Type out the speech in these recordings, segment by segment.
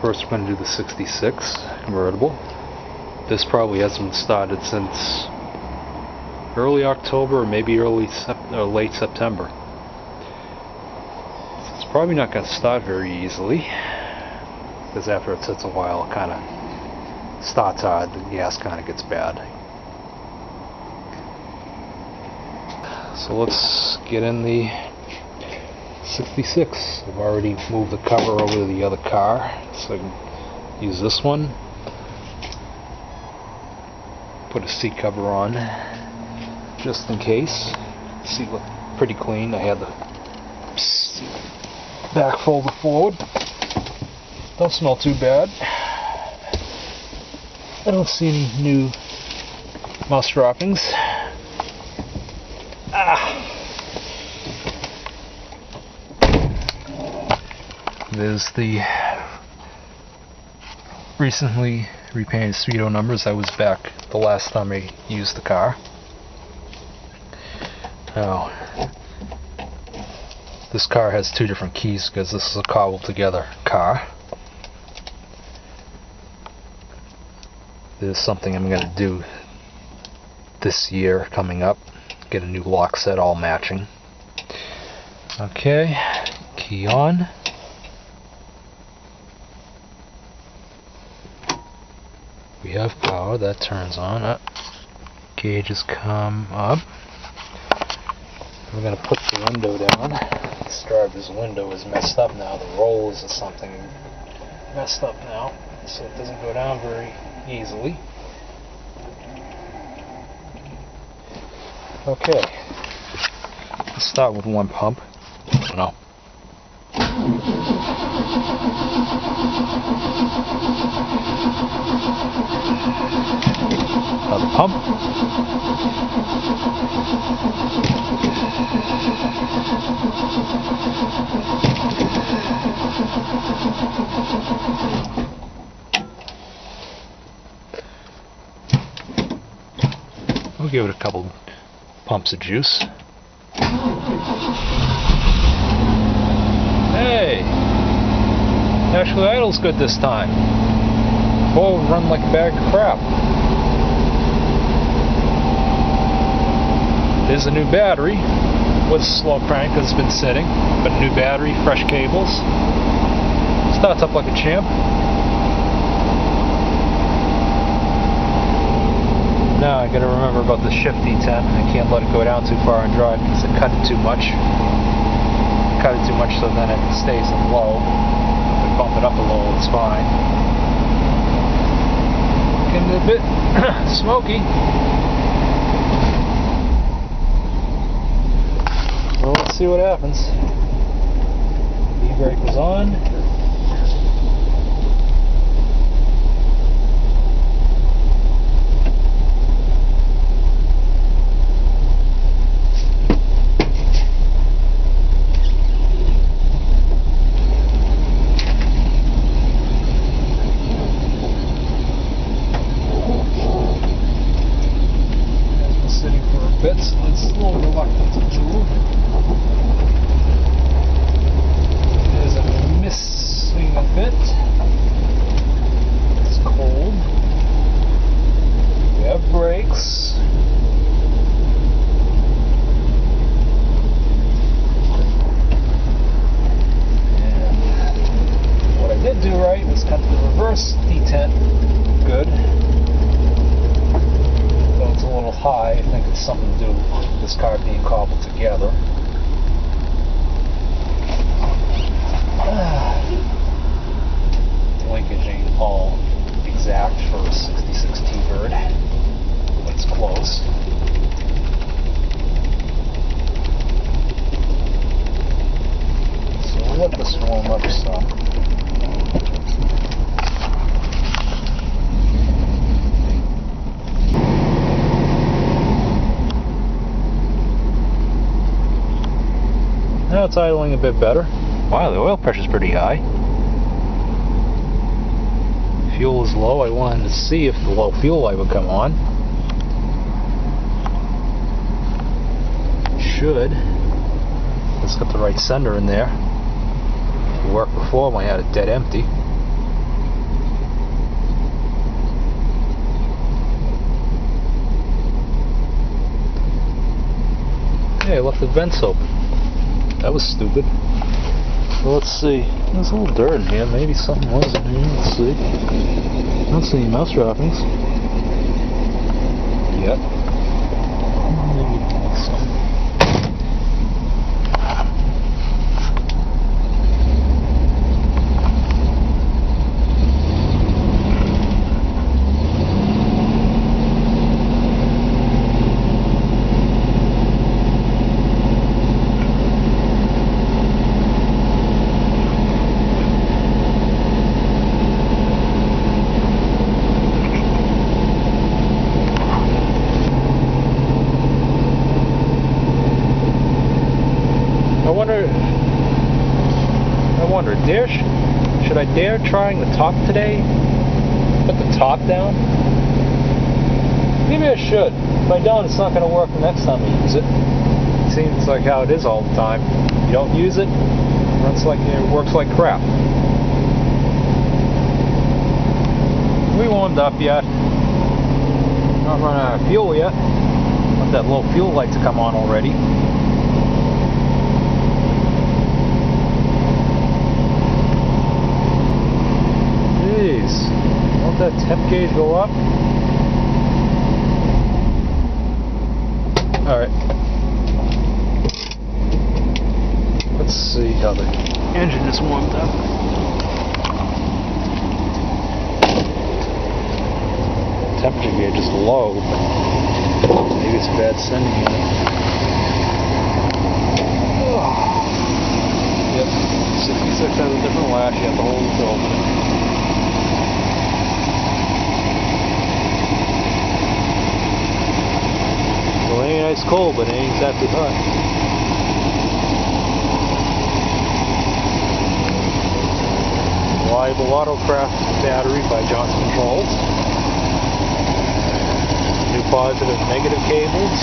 First we're going to do the 66 convertible. This probably hasn't started since early October or maybe late September. So it's probably not going to start very easily, because after it sits a while it kind of starts hard, the gas kind of gets bad. So let's get in the 66. I've already moved the cover over to the other car, so I can use this one. Put a seat cover on just in case. Seat looked pretty clean. I had the back folded forward. Don't smell too bad. I don't see any new mouse droppings. There's the recently repainted speedo numbers. I was back the last time I used the car. Now, this car has two different keys because this is a cobbled together car. There's something I'm going to do this year coming up. Get a new lock set all matching. Okay, key on. We have power, that turns on. Gauges come up. We're going to put the window down. This driver's window is messed up now. The rolls or something messed up now, so it doesn't go down very easily. Okay, let's start with one pump. No. Another pump. We'll give it a couple pumps of juice. Hey! Actually idles good this time. Before it would run like a bag of crap. There's a new battery. Was a slow crank because it's been sitting, but new battery, fresh cables. Starts up like a champ. Now I gotta remember about the shift D10. I can't let it go down too far and drive because I cut it too much. Cut it too much so then it stays in low. If I bump it up a little, it's fine. Getting a bit smoky. Well, let's see what happens. E-brake is on. It's a little reluctant to move. There's a missing a bit. It's cold. We have brakes. And what I did do right was cut the reverse detent good. It's a little high. I think it's something to do with this car being cobbled together. Linkage ain't all exact for a 66 T-Bird, but it's close. So we'll let this warm up some. Now it's idling a bit better. Wow, the oil pressure's pretty high. Fuel is low. I wanted to see if the low fuel light would come on. Should. Let's get the right sender in there. It worked before when I had it dead empty. Hey, I left the vents open. That was stupid. Well, let's see. There's a little dirt in here. Maybe something was in here. Let's see. I don't see any mouse droppings. Yep. Maybe some. I wonder, should I dare trying the top today? Put the top down? Maybe I should. If I don't, it's not going to work the next time I use it. It seems like how it is all the time. You don't use it, it works like crap. We warmed up yet. Not running out of fuel yet. Want that low fuel light to come on already. Won't that temp gauge go up? Alright. Let's see how the engine is warmed up. Temperature gauge is low, but maybe it's bad sending in it. Yep, 66 has a different latch, you have to hold it to open it. Well, it ain't ice cold, but it ain't exactly hot. Reliable Autocraft battery by Johnson Controls. New positive and negative cables.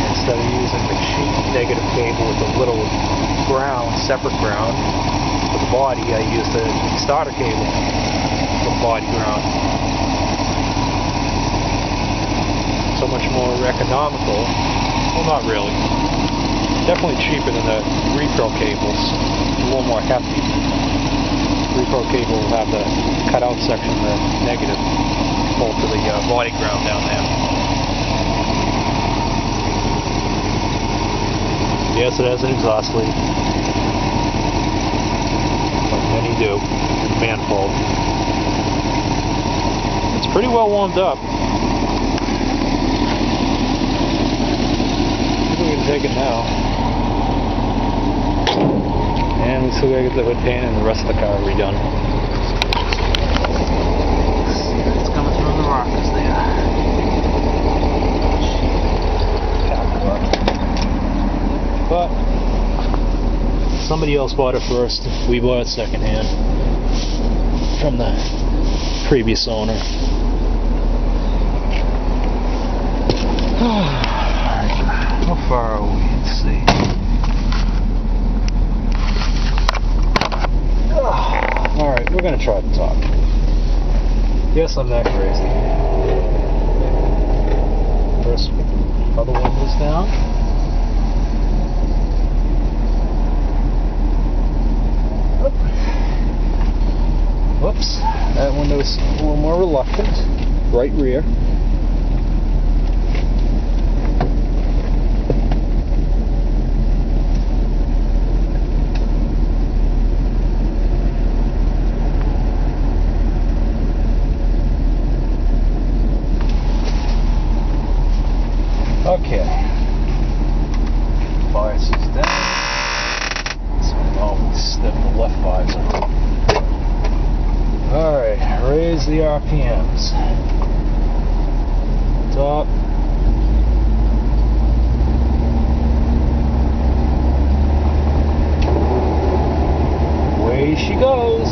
Instead of using the cheap negative cable with the little ground, separate ground, for the body, I used the starter cable for the body ground. So much more economical. Well, not really. Definitely cheaper than the repro cables. A little more hefty. Repro cable will have the cutout section, the negative, bolt to the body ground down there. Yes, it has an exhaust lead. Like many do. Manifold. It's pretty well warmed up. We can take it now. And we still gotta get the hood paint and the rest of the car redone. It's coming through the rockers there. But somebody else bought it first. We bought it secondhand from the previous owner. How far are we? Let's see. Alright, we're gonna try the top. Yes, I'm that crazy. First, other windows down. Whoops, that window's a little more reluctant. Right rear. Okay. Visors down. So now step the left visor. Alright, raise the RPMs. Top. Away she goes.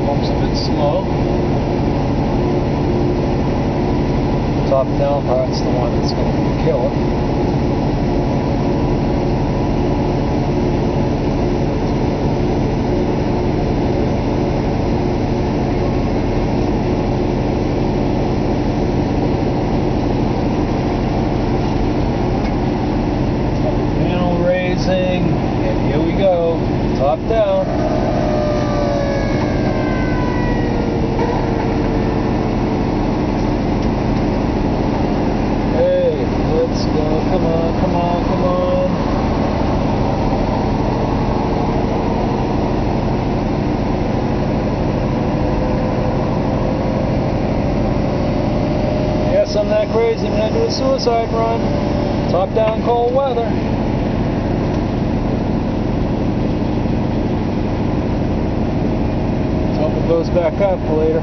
Bump's a bit slow. top down part's the one that's going to be the killer. Panel raising, and here we go, top down. Let's go, come on, come on, come on. Yes, I'm that crazy. I'm gonna do a suicide run. Top down, cold weather. Hope it goes back up later.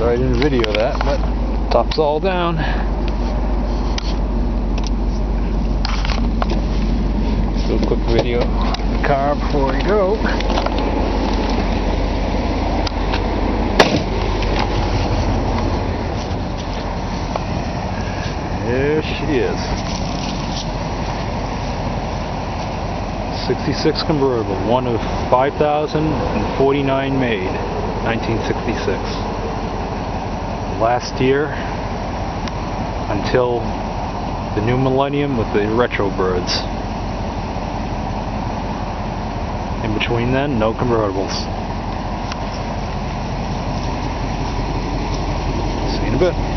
Sorry I didn't video that, but top's all down. Do a quick video of the car before we go. There she is. 66 convertible, one of 5,049 made, 1966. Last year until the new millennium with the retro birds. In between then, no convertibles. See you in a bit.